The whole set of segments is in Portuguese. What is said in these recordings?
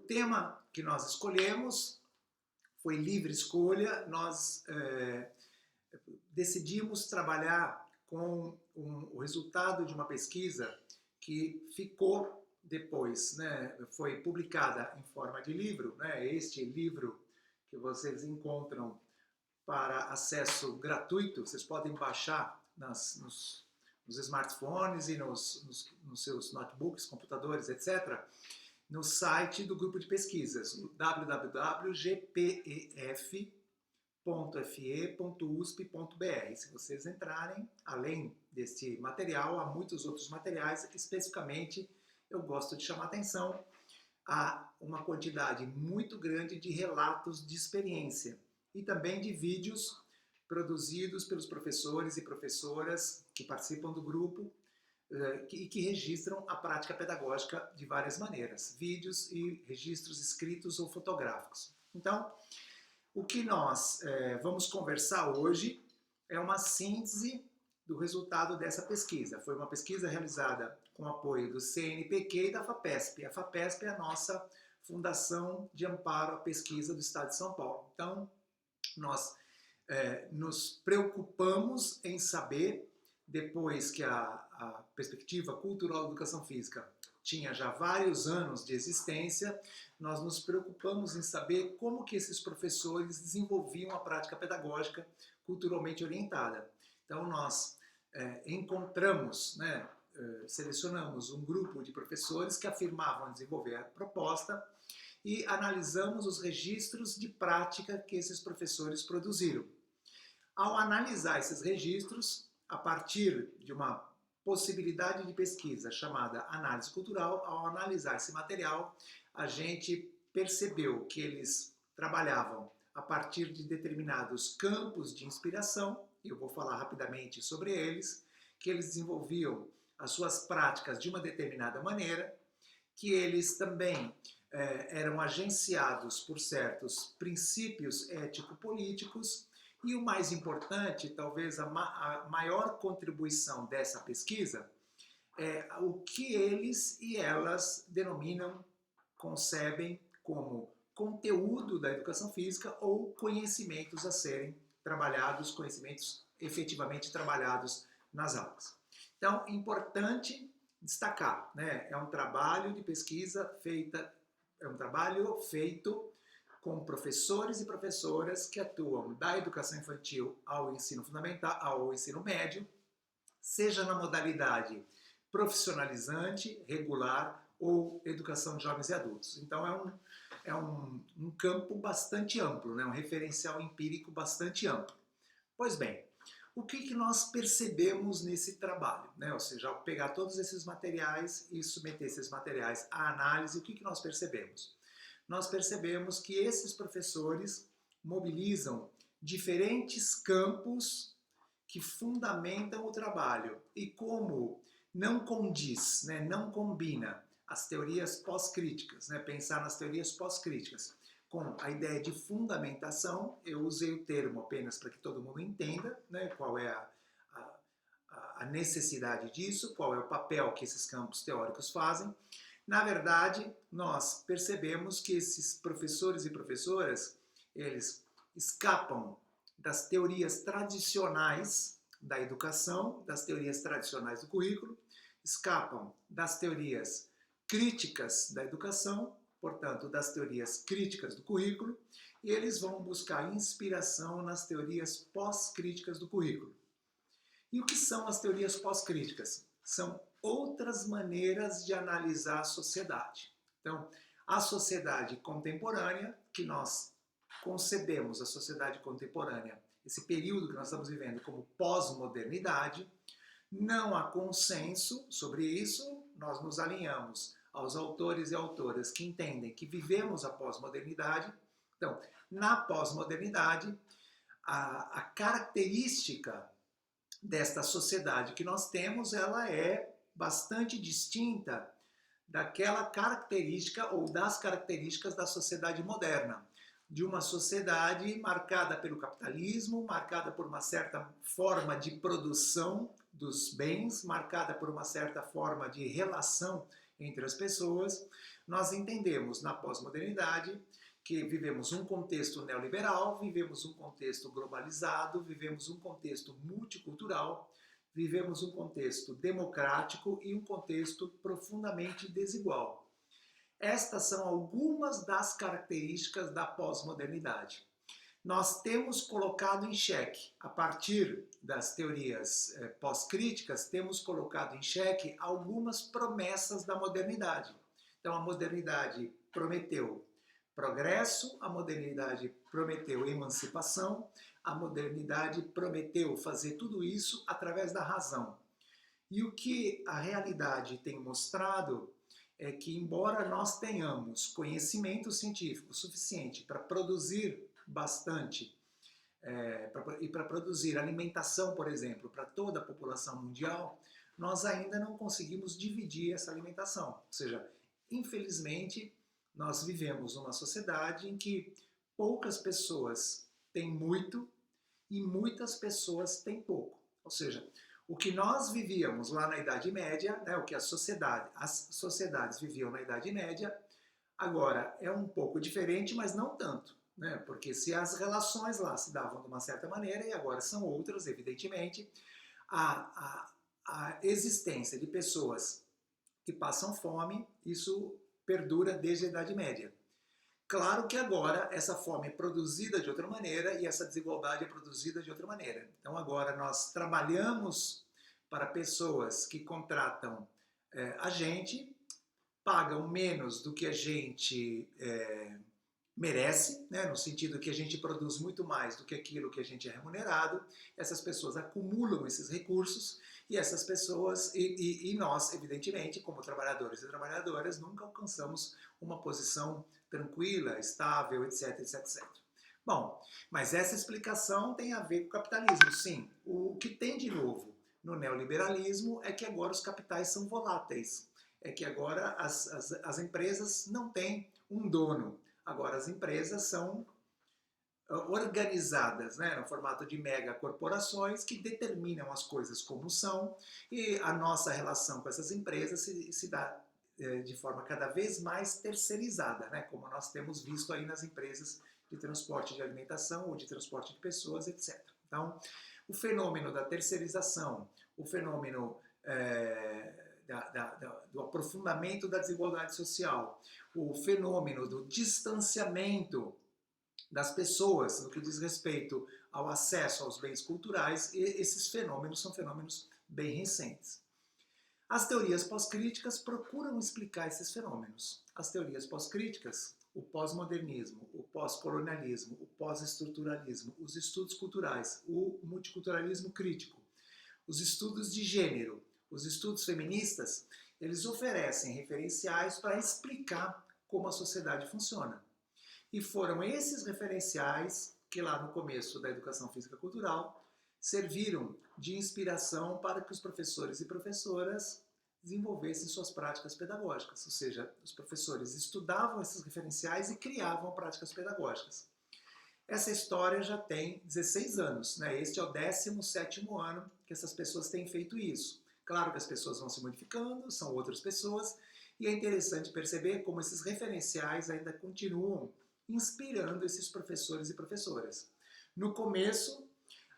tema que nós escolhemos foi livre escolha. Nós decidimos trabalhar com o resultado de uma pesquisa que ficou depois, né, foi publicada em forma de livro, né, este livro que vocês encontram para acesso gratuito, vocês podem baixar nos smartphones e nos seus notebooks, computadores, etc., no site do grupo de pesquisas, www.gpef.fe.usp.br. Se vocês entrarem, além deste material, há muitos outros materiais. Especificamente, eu gosto de chamar atenção a uma quantidade muito grande de relatos de experiência e também de vídeos produzidos pelos professores e professoras que participam do grupo e que registram a prática pedagógica de várias maneiras, vídeos e registros escritos ou fotográficos. Então, o que nós vamos conversar hoje é uma síntese do resultado dessa pesquisa. Foi uma pesquisa realizada com apoio do CNPq e da FAPESP. A FAPESP é a nossa Fundação de Amparo à Pesquisa do Estado de São Paulo. Então, nós nos preocupamos em saber, depois que a perspectiva cultural da educação física tinha já vários anos de existência, nós nos preocupamos em saber como que esses professores desenvolviam a prática pedagógica culturalmente orientada. Então nós encontramos, né, selecionamos um grupo de professores que afirmavam desenvolver a proposta e analisamos os registros de prática que esses professores produziram. Ao analisar esses registros, a partir de uma possibilidade de pesquisa chamada análise cultural, ao analisar esse material, a gente percebeu que eles trabalhavam a partir de determinados campos de inspiração, e eu vou falar rapidamente sobre eles, que eles desenvolviam as suas práticas de uma determinada maneira, que eles também eram agenciados por certos princípios ético-políticos. E o mais importante, talvez a maior contribuição dessa pesquisa, é o que eles e elas denominam, concebem como conteúdo da educação física ou conhecimentos a serem trabalhados, conhecimentos efetivamente trabalhados nas aulas. Então, importante destacar, né? É um trabalho de pesquisa feito com professores e professoras que atuam da educação infantil ao ensino fundamental, ao ensino médio, seja na modalidade profissionalizante, regular ou educação de jovens e adultos. Então é um campo bastante amplo, né? Um referencial empírico bastante amplo. Pois bem, o que nós percebemos nesse trabalho, né? Ou seja, ao pegar todos esses materiais e submeter esses materiais à análise, o que nós percebemos? Nós percebemos que esses professores mobilizam diferentes campos que fundamentam o trabalho. E como não condiz, né, não combina as teorias pós-críticas, né, pensar nas teorias pós-críticas com a ideia de fundamentação, eu usei o termo apenas para que todo mundo entenda, né, qual é a necessidade disso, qual é o papel que esses campos teóricos fazem. Na verdade, nós percebemos que esses professores e professoras, eles escapam das teorias tradicionais da educação, das teorias tradicionais do currículo, escapam das teorias críticas da educação, portanto, das teorias críticas do currículo, e eles vão buscar inspiração nas teorias pós-críticas do currículo. E o que são as teorias pós-críticas? São outras maneiras de analisar a sociedade. Então, a sociedade contemporânea, que nós concebemos a sociedade contemporânea, esse período que nós estamos vivendo como pós-modernidade, não há consenso sobre isso, nós nos alinhamos aos autores e autoras que entendem que vivemos a pós-modernidade. Então, na pós-modernidade, a característica desta sociedade que nós temos, ela é bastante distinta daquela característica ou das características da sociedade moderna, de uma sociedade marcada pelo capitalismo, marcada por uma certa forma de produção dos bens, marcada por uma certa forma de relação entre as pessoas, nós entendemos na pós-modernidade que vivemos um contexto neoliberal, vivemos um contexto globalizado, vivemos um contexto multicultural, vivemos um contexto democrático e um contexto profundamente desigual. Estas são algumas das características da pós-modernidade. Nós temos colocado em xeque, a partir das teorias pós-críticas, temos colocado em xeque algumas promessas da modernidade. Então, a modernidade prometeu progresso, a modernidade prometeu emancipação, a modernidade prometeu fazer tudo isso através da razão. E o que a realidade tem mostrado é que, embora nós tenhamos conhecimento científico suficiente para produzir bastante, e para produzir alimentação, por exemplo, para toda a população mundial, nós ainda não conseguimos dividir essa alimentação. Ou seja, infelizmente, nós vivemos numa sociedade em que poucas pessoas têm muito e muitas pessoas têm pouco. Ou seja, o que nós vivíamos lá na Idade Média, né, o que as sociedades viviam na Idade Média, agora é um pouco diferente, mas não tanto. Né? Porque se as relações lá se davam de uma certa maneira e agora são outras, evidentemente, a existência de pessoas que passam fome, isso perdura desde a Idade Média. Claro que agora essa fome é produzida de outra maneira e essa desigualdade é produzida de outra maneira. Então agora nós trabalhamos para pessoas que contratam a gente, pagam menos do que a gente merece, né? No sentido que a gente produz muito mais do que aquilo que a gente é remunerado. Essas pessoas acumulam esses recursos e essas pessoas, e nós, evidentemente, como trabalhadores e trabalhadoras, nunca alcançamos uma posição tranquila, estável, etc, etc, etc. Bom, mas essa explicação tem a ver com o capitalismo, sim. O que tem de novo no neoliberalismo é que agora os capitais são voláteis, é que agora as empresas não têm um dono, agora as empresas são organizadas, né, no formato de megacorporações que determinam as coisas como são, e a nossa relação com essas empresas se dá de forma cada vez mais terceirizada, né, como nós temos visto aí nas empresas de transporte de alimentação ou de transporte de pessoas, etc. Então, o fenômeno da terceirização, o fenômeno do aprofundamento da desigualdade social, o fenômeno do distanciamento das pessoas no que diz respeito ao acesso aos bens culturais, e esses fenômenos são fenômenos bem recentes. As teorias pós-críticas procuram explicar esses fenômenos. As teorias pós-críticas, o pós-modernismo, o pós-colonialismo, o pós-estruturalismo, os estudos culturais, o multiculturalismo crítico, os estudos de gênero, os estudos feministas, eles oferecem referenciais para explicar como a sociedade funciona. E foram esses referenciais que lá no começo da educação física cultural serviram de inspiração para que os professores e professoras desenvolvessem suas práticas pedagógicas. Ou seja, os professores estudavam esses referenciais e criavam práticas pedagógicas. Essa história já tem 16 anos, né? Este é o 17º ano que essas pessoas têm feito isso. Claro que as pessoas vão se modificando, são outras pessoas, e é interessante perceber como esses referenciais ainda continuam inspirando esses professores e professoras. No começo,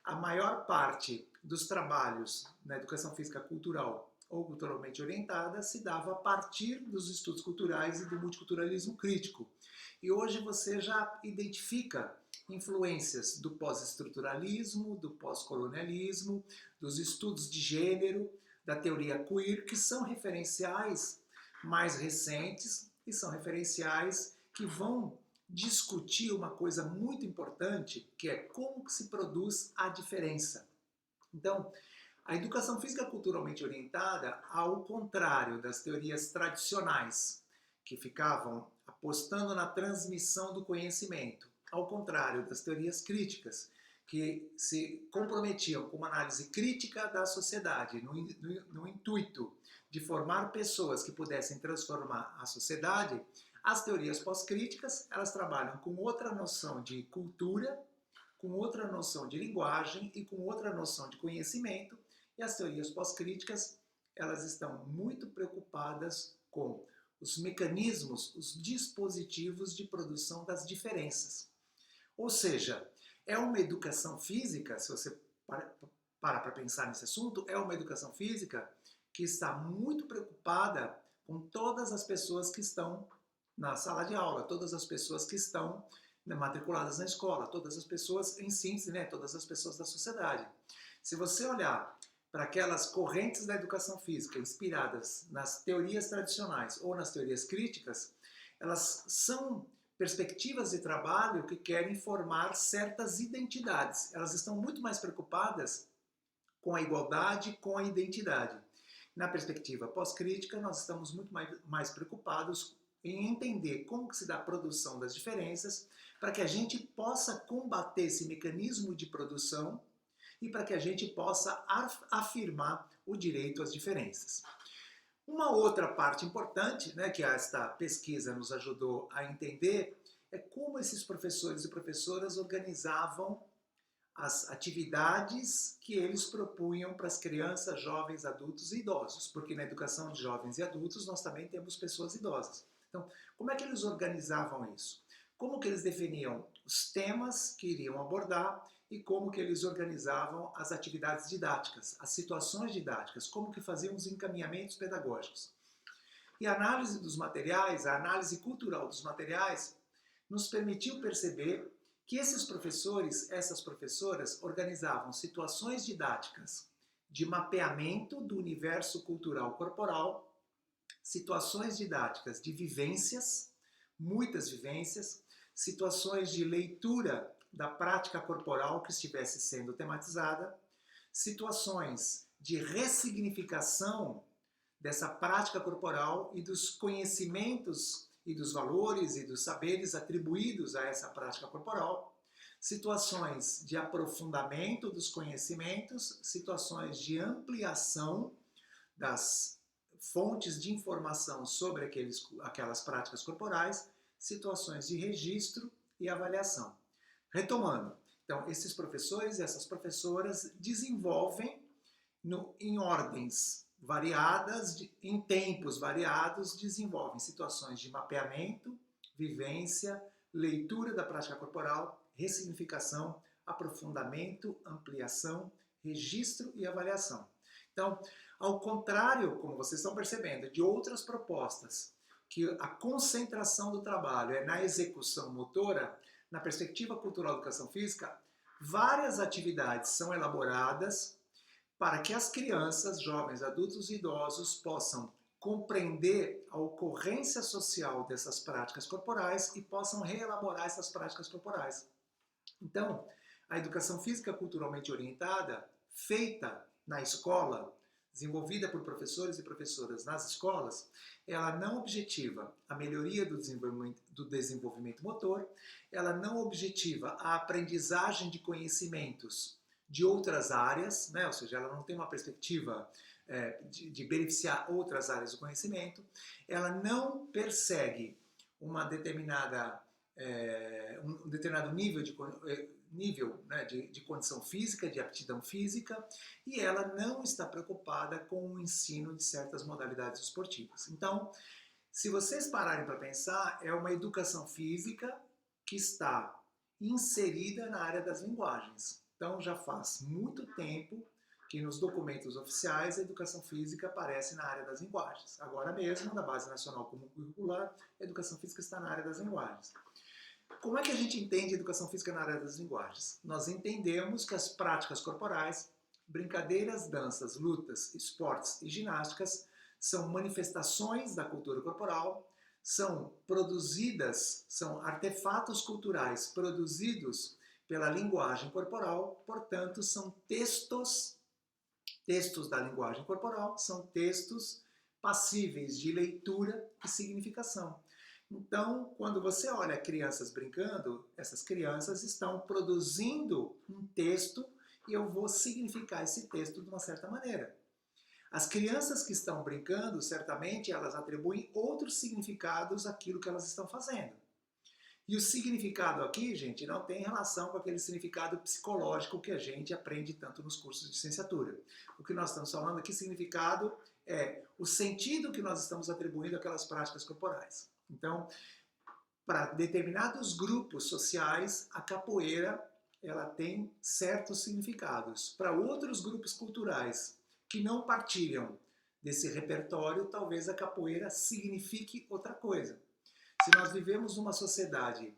a maior parte dos trabalhos na educação física cultural ou culturalmente orientada se dava a partir dos estudos culturais e do multiculturalismo crítico. E hoje você já identifica influências do pós-estruturalismo, do pós-colonialismo, dos estudos de gênero, da teoria queer, que são referenciais mais recentes e são referenciais que vão discutir uma coisa muito importante, que é como que se produz a diferença. Então, a educação física culturalmente orientada, ao contrário das teorias tradicionais, que ficavam apostando na transmissão do conhecimento, ao contrário das teorias críticas, que se comprometiam com uma análise crítica da sociedade, no intuito de formar pessoas que pudessem transformar a sociedade, as teorias pós-críticas, elas trabalham com outra noção de cultura, com outra noção de linguagem e com outra noção de conhecimento, e as teorias pós-críticas, elas estão muito preocupadas com os mecanismos, os dispositivos de produção das diferenças. Ou seja, é uma educação física, se você para pensar nesse assunto, é uma educação física que está muito preocupada com todas as pessoas que estão na sala de aula, todas as pessoas que estão matriculadas na escola, todas as pessoas, em síntese, né, todas as pessoas da sociedade. Se você olhar para aquelas correntes da educação física inspiradas nas teorias tradicionais ou nas teorias críticas, elas são perspectivas de trabalho que querem formar certas identidades. Elas estão muito mais preocupadas com a igualdade, com a identidade. Na perspectiva pós-crítica, nós estamos muito mais preocupados em entender como que se dá a produção das diferenças para que a gente possa combater esse mecanismo de produção e para que a gente possa afirmar o direito às diferenças. Uma outra parte importante, né, que esta pesquisa nos ajudou a entender é como esses professores e professoras organizavam as atividades que eles propunham para as crianças, jovens, adultos e idosos, porque na educação de jovens e adultos nós também temos pessoas idosas. Então, como é que eles organizavam isso? Como que eles definiam os temas que iriam abordar e como que eles organizavam as atividades didáticas, as situações didáticas, como que faziam os encaminhamentos pedagógicos. E a análise dos materiais, a análise cultural dos materiais, nos permitiu perceber que esses professores, essas professoras, organizavam situações didáticas de mapeamento do universo cultural corporal, situações didáticas de vivências, muitas vivências, situações de leitura da prática corporal que estivesse sendo tematizada, situações de ressignificação dessa prática corporal e dos conhecimentos e dos valores e dos saberes atribuídos a essa prática corporal, situações de aprofundamento dos conhecimentos, situações de ampliação das fontes de informação sobre aquelas práticas corporais, situações de registro e avaliação. Retomando, então, esses professores e essas professoras desenvolvem em ordens variadas, em tempos variados, desenvolvem situações de mapeamento, vivência, leitura da prática corporal, ressignificação, aprofundamento, ampliação, registro e avaliação. Então, ao contrário, como vocês estão percebendo, de outras propostas, que a concentração do trabalho é na execução motora, na perspectiva cultural da educação física, várias atividades são elaboradas para que as crianças, jovens, adultos e idosos possam compreender a ocorrência social dessas práticas corporais e possam reelaborar essas práticas corporais. Então, a educação física culturalmente orientada, feita na escola, desenvolvida por professores e professoras nas escolas, ela não objetiva a melhoria do desenvolvimento motor, ela não objetiva a aprendizagem de conhecimentos de outras áreas, né? Ou seja, ela não tem uma perspectiva de beneficiar outras áreas do conhecimento, ela não persegue uma determinada, um determinado nível né, de condição física, de aptidão física, e ela não está preocupada com o ensino de certas modalidades esportivas. Então, se vocês pararem para pensar, é uma educação física que está inserida na área das linguagens. Então, já faz muito tempo que nos documentos oficiais a educação física aparece na área das linguagens. Agora mesmo, na Base Nacional Comum Curricular, a educação física está na área das linguagens. Como é que a gente entende a educação física na área das linguagens? Nós entendemos que as práticas corporais, brincadeiras, danças, lutas, esportes e ginásticas são manifestações da cultura corporal, são produzidas, são artefatos culturais produzidos pela linguagem corporal, portanto, são textos da linguagem corporal, são textos passíveis de leitura e significação. Então, quando você olha crianças brincando, essas crianças estão produzindo um texto e eu vou significar esse texto de uma certa maneira. As crianças que estão brincando, certamente, elas atribuem outros significados àquilo que elas estão fazendo. E o significado aqui, gente, não tem relação com aquele significado psicológico que a gente aprende tanto nos cursos de licenciatura. O que nós estamos falando aqui, significado é o sentido que nós estamos atribuindo àquelas práticas corporais. Então, para determinados grupos sociais, a capoeira ela tem certos significados. Para outros grupos culturais que não partilham desse repertório, talvez a capoeira signifique outra coisa. Se nós vivemos numa sociedade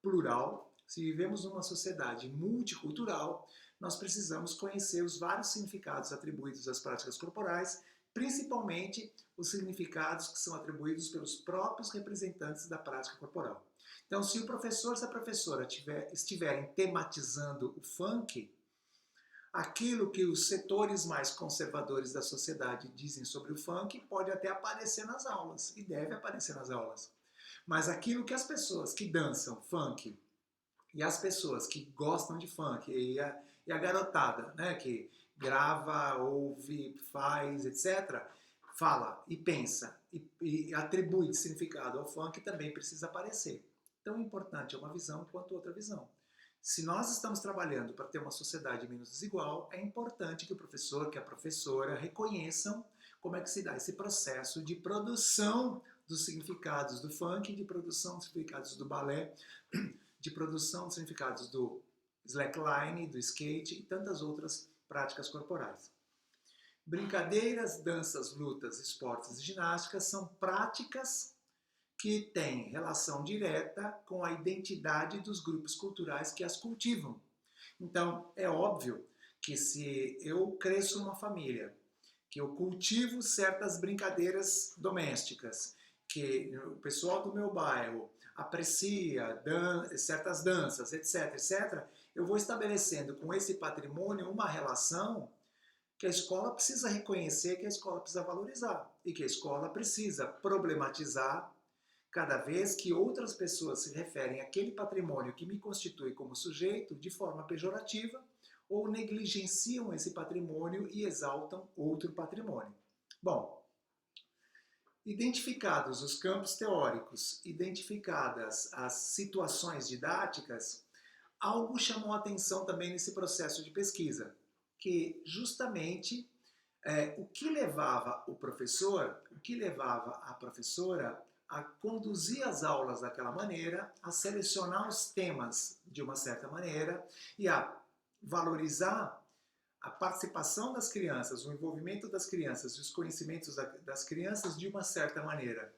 plural, se vivemos numa sociedade multicultural, nós precisamos conhecer os vários significados atribuídos às práticas corporais, principalmente os significados que são atribuídos pelos próprios representantes da prática corporal. Então, se o professor, se a professora estiverem tematizando o funk, aquilo que os setores mais conservadores da sociedade dizem sobre o funk pode até aparecer nas aulas, e deve aparecer nas aulas. Mas aquilo que as pessoas que dançam funk e as pessoas que gostam de funk e a garotada, né, que grava, ouve, faz, etc., fala e pensa e atribui significado ao funk também precisa aparecer. Tão importante é uma visão quanto outra visão. Se nós estamos trabalhando para ter uma sociedade menos desigual, é importante que o professor, que a professora reconheçam como é que se dá esse processo de produção dos significados do funk, de produção dos significados do balé, de produção dos significados do slackline, do skate e tantas outras práticas corporais. Brincadeiras, danças, lutas, esportes e ginásticas são práticas que têm relação direta com a identidade dos grupos culturais que as cultivam. Então, é óbvio que se eu cresço numa família, que eu cultivo certas brincadeiras domésticas, que o pessoal do meu bairro aprecia certas danças, etc., etc., eu vou estabelecendo com esse patrimônio uma relação que a escola precisa reconhecer, que a escola precisa valorizar e que a escola precisa problematizar cada vez que outras pessoas se referem àquele patrimônio que me constitui como sujeito de forma pejorativa ou negligenciam esse patrimônio e exaltam outro patrimônio. Bom, identificados os campos teóricos, identificadas as situações didáticas, algo chamou a atenção também nesse processo de pesquisa, que justamente o que levava o professor, o que levava a professora a conduzir as aulas daquela maneira, a selecionar os temas de uma certa maneira e a valorizar a participação das crianças, o envolvimento das crianças e os conhecimentos das crianças de uma certa maneira.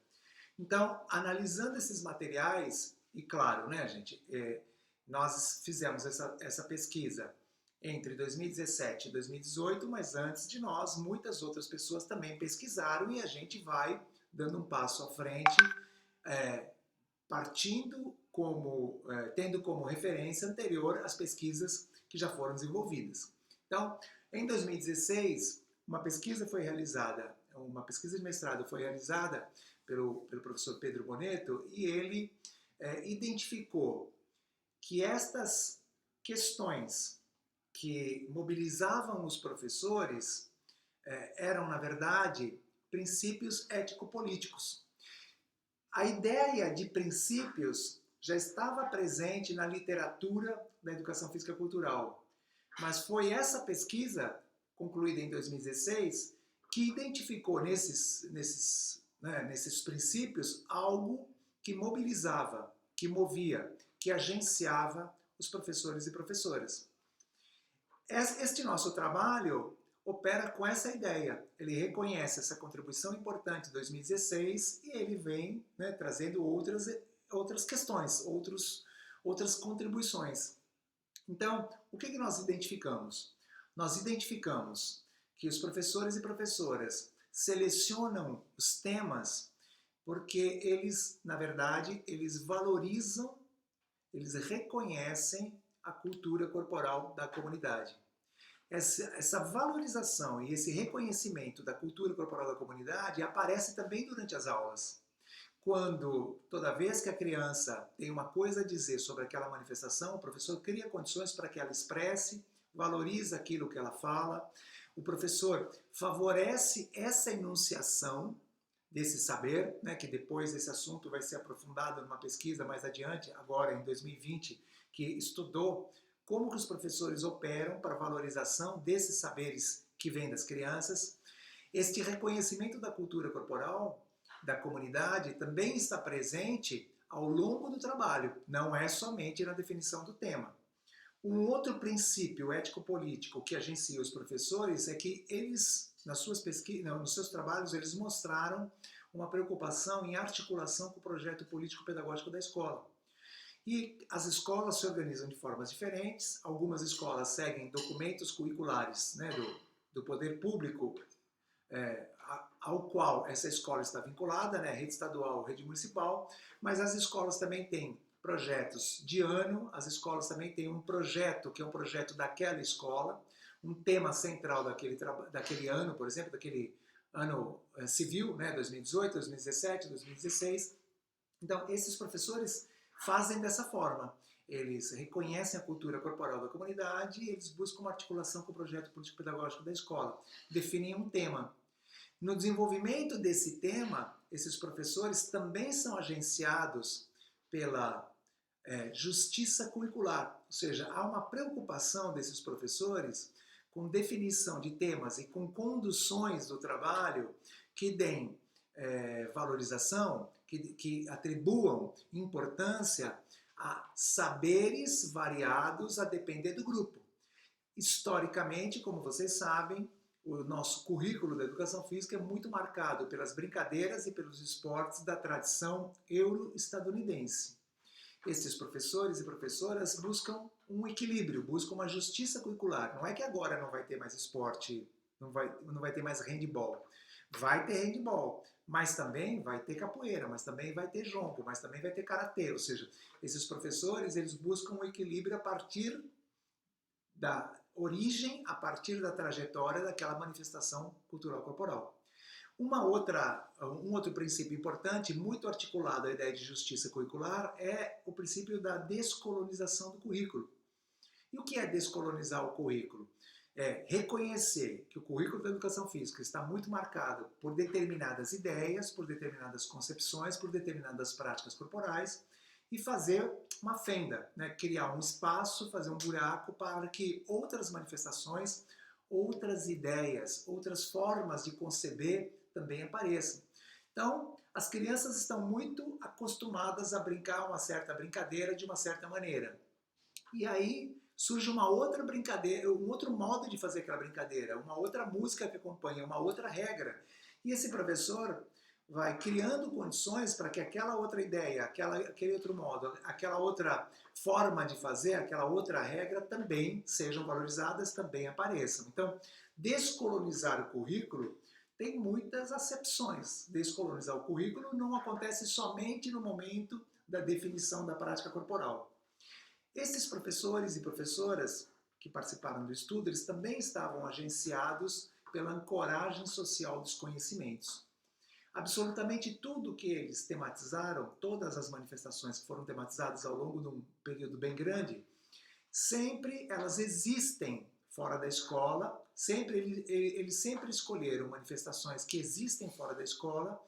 Então, analisando esses materiais, e claro, né, gente, nós fizemos essa pesquisa entre 2017 e 2018, mas antes de nós, muitas outras pessoas também pesquisaram e a gente vai dando um passo à frente, tendo como referência anterior as pesquisas que já foram desenvolvidas. Então, em 2016, uma pesquisa de mestrado foi realizada pelo professor Pedro Boneto e ele identificou que estas questões que mobilizavam os professores eram, na verdade, princípios ético-políticos. A ideia de princípios já estava presente na literatura da educação física cultural, mas foi essa pesquisa, concluída em 2016, que identificou nesses princípios algo que mobilizava, que movia, que agenciava os professores e professoras. Este nosso trabalho opera com essa ideia. Ele reconhece essa contribuição importante de 2016 e ele vem trazendo outras questões, outras contribuições. Então, o que nós identificamos? Nós identificamos que os professores e professoras selecionam os temas porque eles, na verdade, eles valorizam, eles reconhecem a cultura corporal da comunidade. Essa valorização e esse reconhecimento da cultura corporal da comunidade aparece também durante as aulas. Quando, toda vez que a criança tem uma coisa a dizer sobre aquela manifestação, o professor cria condições para que ela expresse, valoriza aquilo que ela fala. O professor favorece essa enunciação desse saber, que depois esse assunto vai ser aprofundado numa pesquisa mais adiante, agora em 2020, que estudou como que os professores operam para a valorização desses saberes que vêm das crianças. Este reconhecimento da cultura corporal da comunidade também está presente ao longo do trabalho, não é somente na definição do tema. Um outro princípio ético-político que agencia os professores é que eles, nas suas pesquisas, nos seus trabalhos, eles mostraram uma preocupação em articulação com o projeto político-pedagógico da escola. E as escolas se organizam de formas diferentes, algumas escolas seguem documentos curriculares, né, do poder público, ao qual essa escola está vinculada, né, rede estadual, rede municipal, mas as escolas também têm projetos de ano, as escolas também têm um projeto que é um projeto daquela escola, um tema central daquele ano, por exemplo, daquele ano civil, né, 2018, 2017, 2016. Então, esses professores fazem dessa forma. Eles reconhecem a cultura corporal da comunidade e eles buscam uma articulação com o projeto político-pedagógico da escola. Definem um tema. No desenvolvimento desse tema, esses professores também são agenciados pela justiça curricular, ou seja, há uma preocupação desses professores com definição de temas e com conduções do trabalho que deem valorização, que atribuam importância a saberes variados a depender do grupo. Historicamente, como vocês sabem, o nosso currículo da educação física é muito marcado pelas brincadeiras e pelos esportes da tradição euro-estadunidense. Esses professores e professoras buscam um equilíbrio, buscam uma justiça curricular. Não é que agora não vai ter mais esporte, não vai ter mais handball. Vai ter handball, mas também vai ter capoeira, mas também vai ter jongo, mas também vai ter karatê. Ou seja, esses professores, eles buscam um equilíbrio a partir da origem, a partir da trajetória daquela manifestação cultural corporal. Um outro princípio importante, muito articulado à ideia de justiça curricular, é o princípio da descolonização do currículo. E o que é descolonizar o currículo? É reconhecer que o currículo da educação física está muito marcado por determinadas ideias, por determinadas concepções, por determinadas práticas corporais e fazer uma fenda, né? Criar um espaço, fazer um buraco para que outras manifestações, outras ideias, outras formas de conceber também apareçam. Então, as crianças estão muito acostumadas a brincar uma certa brincadeira de uma certa maneira. E aí surge uma outra brincadeira, um outro modo de fazer aquela brincadeira, uma outra música que acompanha, uma outra regra. E esse professor vai criando condições para que aquela outra ideia, aquele outro modo, aquela outra forma de fazer, aquela outra regra também sejam valorizadas, também apareçam. Então, descolonizar o currículo tem muitas acepções. Descolonizar o currículo não acontece somente no momento da definição da prática corporal. Esses professores e professoras que participaram do estudo, eles também estavam agenciados pela ancoragem social dos conhecimentos. Absolutamente tudo que eles tematizaram, todas as manifestações que foram tematizadas ao longo de um período bem grande, sempre elas existem fora da escola, eles sempre escolheram manifestações que existem fora da escola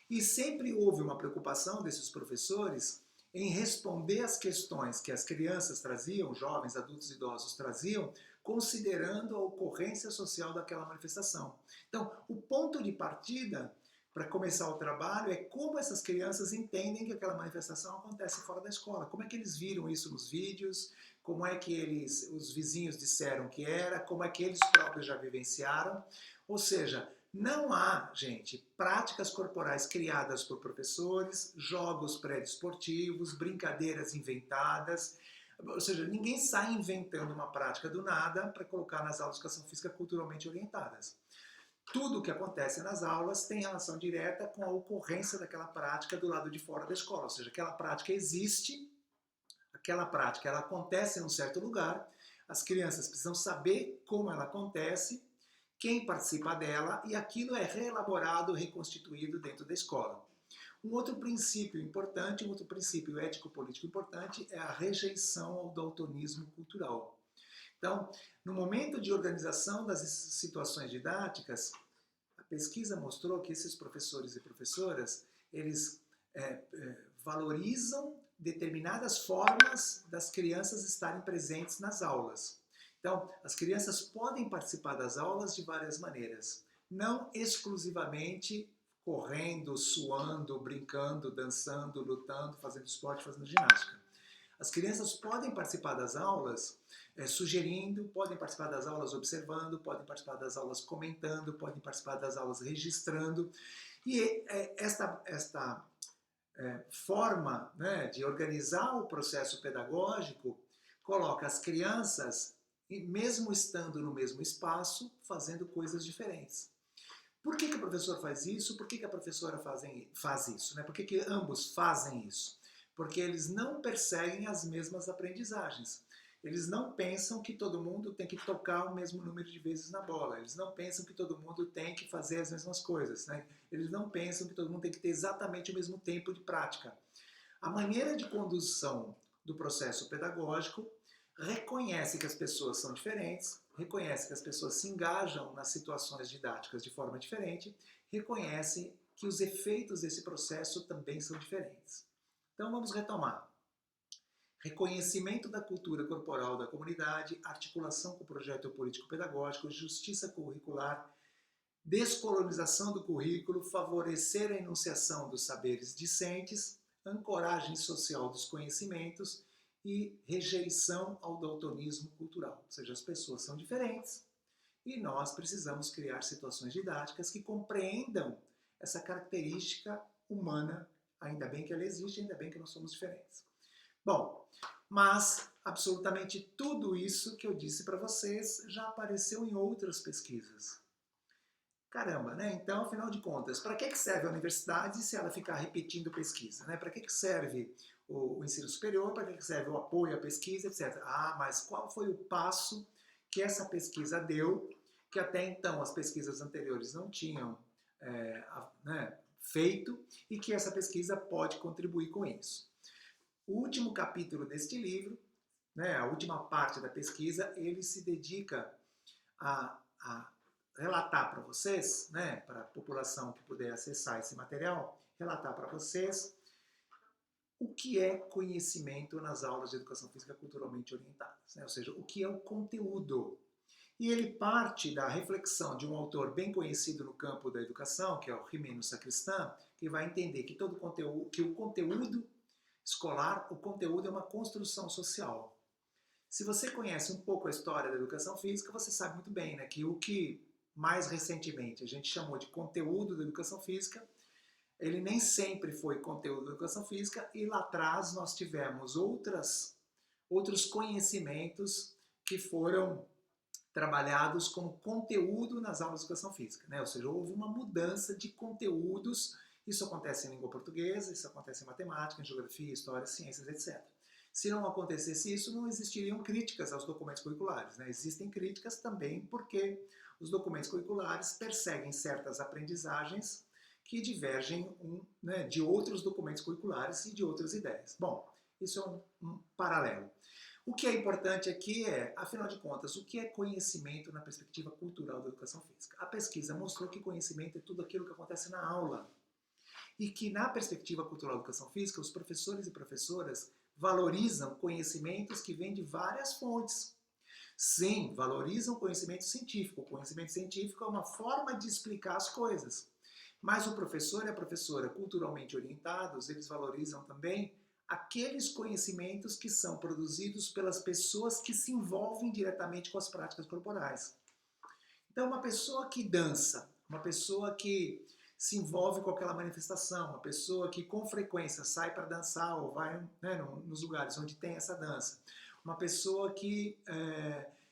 e sempre houve uma preocupação desses professores em responder às questões que as crianças traziam, jovens, adultos e idosos traziam, considerando a ocorrência social daquela manifestação. Então, o ponto de partida para começar o trabalho é como essas crianças entendem que aquela manifestação acontece fora da escola. Como é que eles viram isso nos vídeos, como é que os vizinhos disseram que era, como é que eles próprios já vivenciaram. Ou seja, não há, gente, práticas corporais criadas por professores, jogos pré-desportivos, brincadeiras inventadas. Ou seja, ninguém sai inventando uma prática do nada para colocar nas aulas de educação física culturalmente orientadas. Tudo o que acontece nas aulas tem relação direta com a ocorrência daquela prática do lado de fora da escola. Ou seja, aquela prática existe, aquela prática ela acontece em um certo lugar, as crianças precisam saber como ela acontece, quem participa dela, e aquilo é reelaborado, reconstituído dentro da escola. Um outro princípio importante, um outro princípio ético-político importante é a rejeição ao daltonismo cultural. Então, no momento de organização das situações didáticas, a pesquisa mostrou que esses professores e professoras, eles valorizam determinadas formas das crianças estarem presentes nas aulas. Então, as crianças podem participar das aulas de várias maneiras. não exclusivamente correndo, suando, brincando, dançando, lutando, fazendo esporte, fazendo ginástica. As crianças podem participar das aulas sugerindo, podem participar das aulas observando, podem participar das aulas comentando, podem participar das aulas registrando. E esta forma, né, de organizar o processo pedagógico coloca as crianças, mesmo estando no mesmo espaço, fazendo coisas diferentes. Por que o professor faz isso? Por que a professora faz isso? Né? Por que ambos fazem isso? Porque eles não perseguem as mesmas aprendizagens. Eles não pensam que todo mundo tem que tocar o mesmo número de vezes na bola. Eles não pensam que todo mundo tem que fazer as mesmas coisas. Né? Eles não pensam que todo mundo tem que ter exatamente o mesmo tempo de prática. A maneira de condução do processo pedagógico reconhece que as pessoas são diferentes, reconhece que as pessoas se engajam nas situações didáticas de forma diferente, reconhece que os efeitos desse processo também são diferentes. Então vamos retomar. Reconhecimento da cultura corporal da comunidade, articulação com o projeto político-pedagógico, justiça curricular, descolonização do currículo, favorecer a enunciação dos saberes discentes, ancoragem social dos conhecimentos e rejeição ao daltonismo cultural. Ou seja, as pessoas são diferentes e nós precisamos criar situações didáticas que compreendam essa característica humana. Ainda bem que ela existe, ainda bem que nós somos diferentes. Bom, mas absolutamente tudo isso que eu disse para vocês já apareceu em outras pesquisas. Caramba, né? Então, afinal de contas, para que serve a universidade se ela ficar repetindo pesquisa? Né? Para que serve o ensino superior? Para que serve o apoio à pesquisa, etc. Ah, mas qual foi o passo que essa pesquisa deu, que até então as pesquisas anteriores não tinham feito, e que essa pesquisa pode contribuir com isso? O último capítulo deste livro, né, a última parte da pesquisa, ele se dedica a relatar para vocês, né, para a população que puder acessar esse material, relatar para vocês o que é conhecimento nas aulas de educação física culturalmente orientadas, né? Ou seja, o que é o conteúdo. E ele parte da reflexão de um autor bem conhecido no campo da educação, que é o Gimeno Sacristán, que vai entender que todo conteúdo, que o conteúdo escolar, o conteúdo é uma construção social. Se você conhece um pouco a história da educação física, você sabe muito bem, né, que o que mais recentemente a gente chamou de conteúdo da educação física, ele nem sempre foi conteúdo da educação física, e lá atrás nós tivemos outros conhecimentos que foram trabalhados como conteúdo nas aulas de educação física, né? Ou seja, houve uma mudança de conteúdos. Isso acontece em língua portuguesa, isso acontece em matemática, em geografia, história, ciências, etc. Se não acontecesse isso, não existiriam críticas aos documentos curriculares, né? Existem críticas também porque os documentos curriculares perseguem certas aprendizagens que divergem né, de outros documentos curriculares e de outras ideias. Bom, isso é um paralelo. O que é importante aqui é, afinal de contas, o que é conhecimento na perspectiva cultural da educação física? A pesquisa mostrou que conhecimento é tudo aquilo que acontece na aula. E que na perspectiva cultural da educação física, os professores e professoras valorizam conhecimentos que vêm de várias fontes. Sim, valorizam conhecimento científico. O conhecimento científico é uma forma de explicar as coisas. Mas o professor e a professora culturalmente orientados, eles valorizam também aqueles conhecimentos que são produzidos pelas pessoas que se envolvem diretamente com as práticas corporais. Então, uma pessoa que dança, uma pessoa que se envolve com aquela manifestação, uma pessoa que com frequência sai para dançar ou vai, né, nos lugares onde tem essa dança, uma pessoa que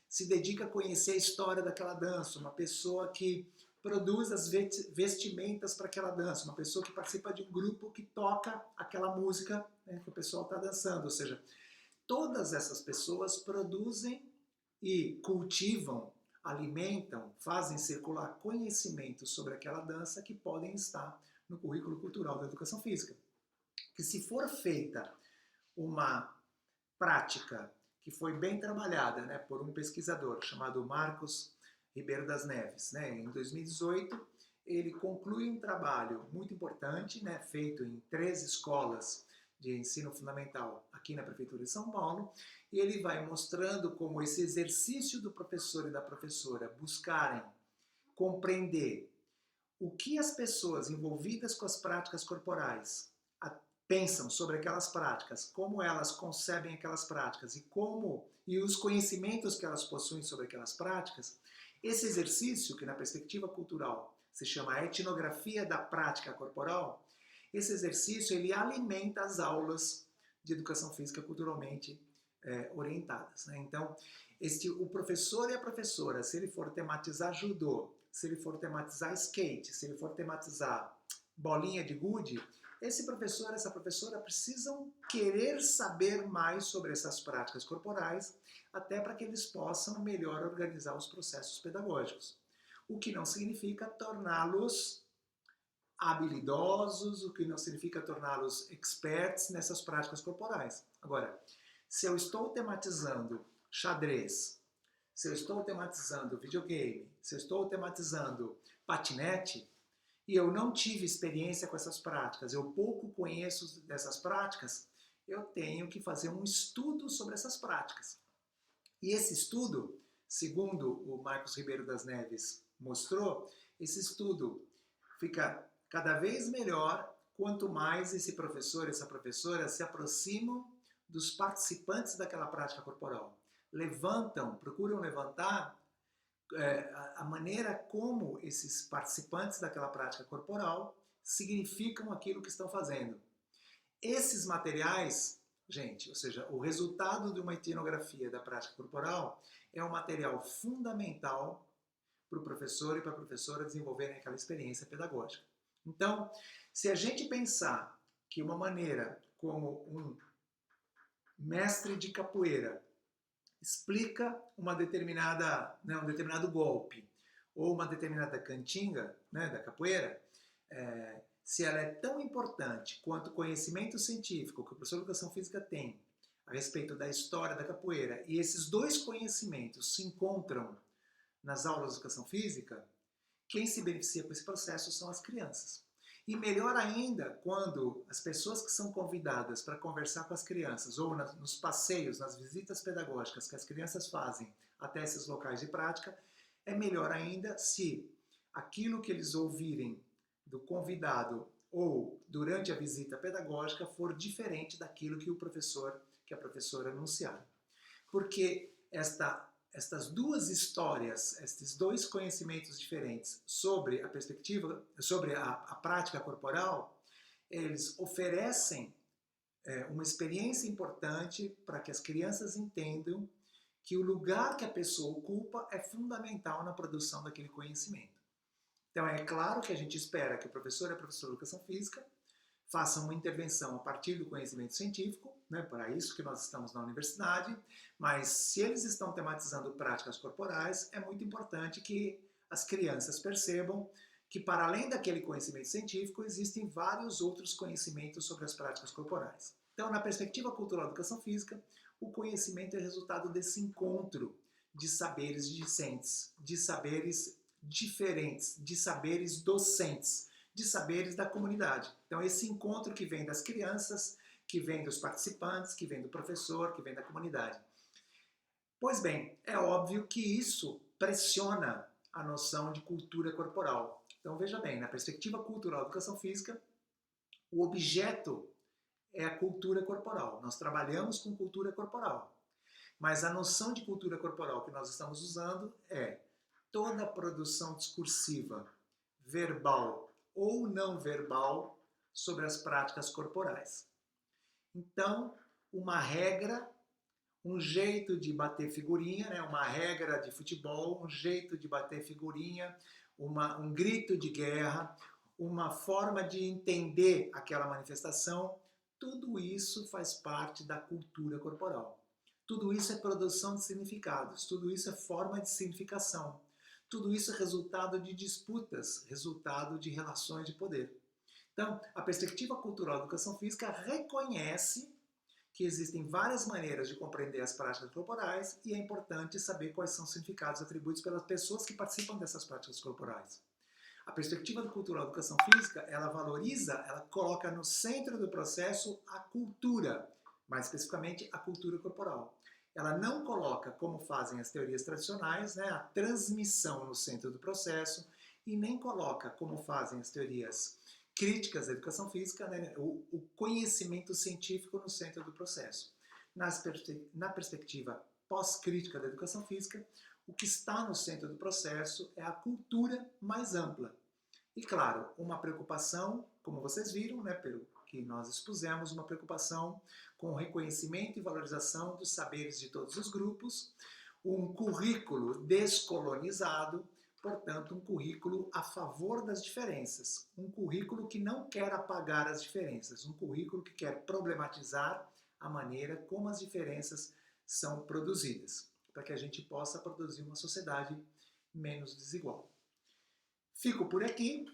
se dedica a conhecer a história daquela dança, uma pessoa que produz as vestimentas para aquela dança, uma pessoa que participa de um grupo que toca aquela música, né, que o pessoal está dançando. Ou seja, todas essas pessoas produzem e cultivam, alimentam, fazem circular conhecimentos sobre aquela dança que podem estar no currículo cultural da educação física. Que se for feita uma prática que foi bem trabalhada, né, por um pesquisador chamado Marcos Ribeiro das Neves, né, em 2018, ele conclui um trabalho muito importante, né, feito em 3 escolas de ensino fundamental aqui na Prefeitura de São Paulo, e ele vai mostrando como esse exercício do professor e da professora buscarem compreender o que as pessoas envolvidas com as práticas corporais pensam sobre aquelas práticas, como elas concebem aquelas práticas e os conhecimentos que elas possuem sobre aquelas práticas, esse exercício, que na perspectiva cultural se chama etnografia da prática corporal, esse exercício ele alimenta as aulas de educação física culturalmente orientadas. Né? Então, o professor e a professora, se ele for tematizar judô, se ele for tematizar skate, se ele for tematizar bolinha de gude, esse professor, essa professora precisam querer saber mais sobre essas práticas corporais, até para que eles possam melhor organizar os processos pedagógicos. O que não significa torná-los habilidosos, o que não significa torná-los experts nessas práticas corporais. Agora, se eu estou tematizando xadrez, se eu estou tematizando videogame, se eu estou tematizando patinete, e eu não tive experiência com essas práticas, eu pouco conheço dessas práticas, eu tenho que fazer um estudo sobre essas práticas. E esse estudo, segundo o Marcos Ribeiro das Neves mostrou, esse estudo fica cada vez melhor quanto mais esse professor e essa professora se aproximam dos participantes daquela prática corporal. Procuram levantar a maneira como esses participantes daquela prática corporal significam aquilo que estão fazendo. Esses materiais, gente, ou seja, o resultado de uma etnografia da prática corporal é um material fundamental para o professor e para a professora desenvolverem aquela experiência pedagógica. Então, se a gente pensar que uma maneira como um mestre de capoeira explica um determinado golpe ou uma determinada cantiga, né, da capoeira, se ela é tão importante quanto o conhecimento científico que o professor de educação física tem a respeito da história da capoeira, e esses dois conhecimentos se encontram nas aulas de educação física, quem se beneficia com esse processo são as crianças. E melhor ainda quando as pessoas que são convidadas para conversar com as crianças, ou nos passeios, nas visitas pedagógicas que as crianças fazem até esses locais de prática, é melhor ainda se aquilo que eles ouvirem do convidado ou durante a visita pedagógica for diferente daquilo que o professor, que a professora anunciar. Porque estas duas histórias, estes dois conhecimentos diferentes sobre a perspectiva, sobre a prática corporal, eles oferecem uma experiência importante para que as crianças entendam que o lugar que a pessoa ocupa é fundamental na produção daquele conhecimento. Então é claro que a gente espera que o professor e a professora de educação física façam uma intervenção a partir do conhecimento científico, né, para isso que nós estamos na universidade, mas se eles estão tematizando práticas corporais, é muito importante que as crianças percebam que, para além daquele conhecimento científico, existem vários outros conhecimentos sobre as práticas corporais. Então, na perspectiva cultural da educação física, o conhecimento é resultado desse encontro de saberes discentes, de saberes diferentes, de saberes docentes, de saberes da comunidade. Então, esse encontro que vem das crianças, que vem dos participantes, que vem do professor, que vem da comunidade. Pois bem, é óbvio que isso pressiona a noção de cultura corporal. Então, veja bem, na perspectiva cultural da educação física, o objeto é a cultura corporal. Nós trabalhamos com cultura corporal. Mas a noção de cultura corporal que nós estamos usando é toda a produção discursiva, verbal ou não verbal sobre as práticas corporais. Então, uma regra, um jeito de bater figurinha, né? Uma regra de futebol, um jeito de bater figurinha, um grito de guerra, uma forma de entender aquela manifestação, tudo isso faz parte da cultura corporal. Tudo isso é produção de significados, tudo isso é forma de significação. Tudo isso é resultado de disputas, resultado de relações de poder. Então, a perspectiva cultural da educação física reconhece que existem várias maneiras de compreender as práticas corporais e é importante saber quais são os significados atribuídos pelas pessoas que participam dessas práticas corporais. A perspectiva cultural da educação física, ela valoriza, ela coloca no centro do processo a cultura, mais especificamente a cultura corporal. Ela não coloca, como fazem as teorias tradicionais, né, a transmissão no centro do processo e nem coloca, como fazem as teorias críticas da educação física, né, o conhecimento científico no centro do processo. Na perspectiva pós-crítica da educação física, o que está no centro do processo é a cultura mais ampla. E claro, uma preocupação, como vocês viram, né, pelo que nós expusemos, uma preocupação com o reconhecimento e valorização dos saberes de todos os grupos, um currículo descolonizado, portanto, um currículo a favor das diferenças, um currículo que não quer apagar as diferenças, um currículo que quer problematizar a maneira como as diferenças são produzidas, para que a gente possa produzir uma sociedade menos desigual. Fico por aqui.